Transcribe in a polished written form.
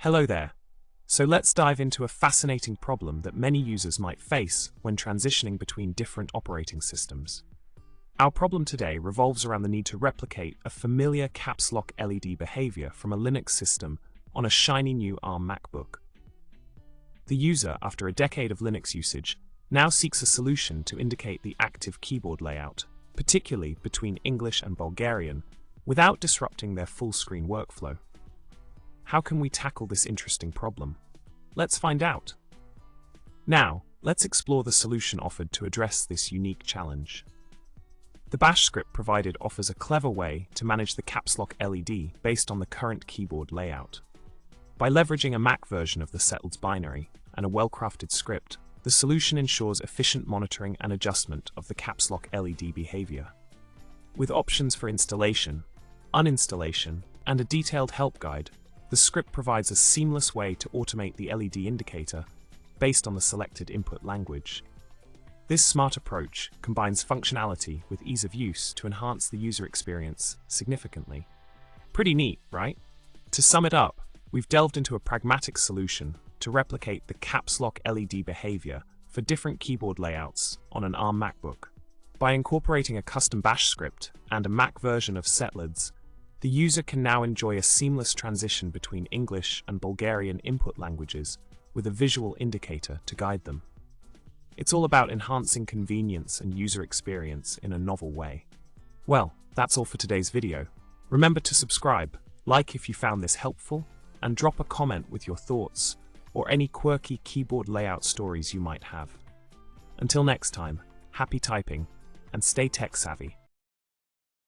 Hello there. So let's dive into a fascinating problem that many users might face when transitioning between different operating systems. Our problem today revolves around the need to replicate a familiar caps lock LED behavior from a Linux system on a shiny new ARM MacBook. The user, after a decade of Linux usage, now seeks a solution to indicate the active keyboard layout, particularly between English and Bulgarian, without disrupting their full-screen workflow. How can we tackle this interesting problem? Let's find out. Now, let's explore the solution offered to address this unique challenge. The bash script provided offers a clever way to manage the caps lock LED based on the current keyboard layout. By leveraging a Mac version of the settleds binary and a well-crafted script, the solution ensures efficient monitoring and adjustment of the caps lock LED behavior. With options for installation, uninstallation, and a detailed help guide, the script provides a seamless way to automate the LED indicator based on the selected input language. This smart approach combines functionality with ease of use to enhance the user experience significantly. Pretty neat, right? To sum it up, we've delved into a pragmatic solution to replicate the caps lock LED behavior for different keyboard layouts on an ARM MacBook. By incorporating a custom bash script and a Mac version of settleds, the user can now enjoy a seamless transition between English and Bulgarian input languages with a visual indicator to guide them. It's all about enhancing convenience and user experience in a novel way. Well, that's all for today's video. Remember to subscribe, like if you found this helpful, and drop a comment with your thoughts or any quirky keyboard layout stories you might have. Until next time, happy typing and stay tech savvy.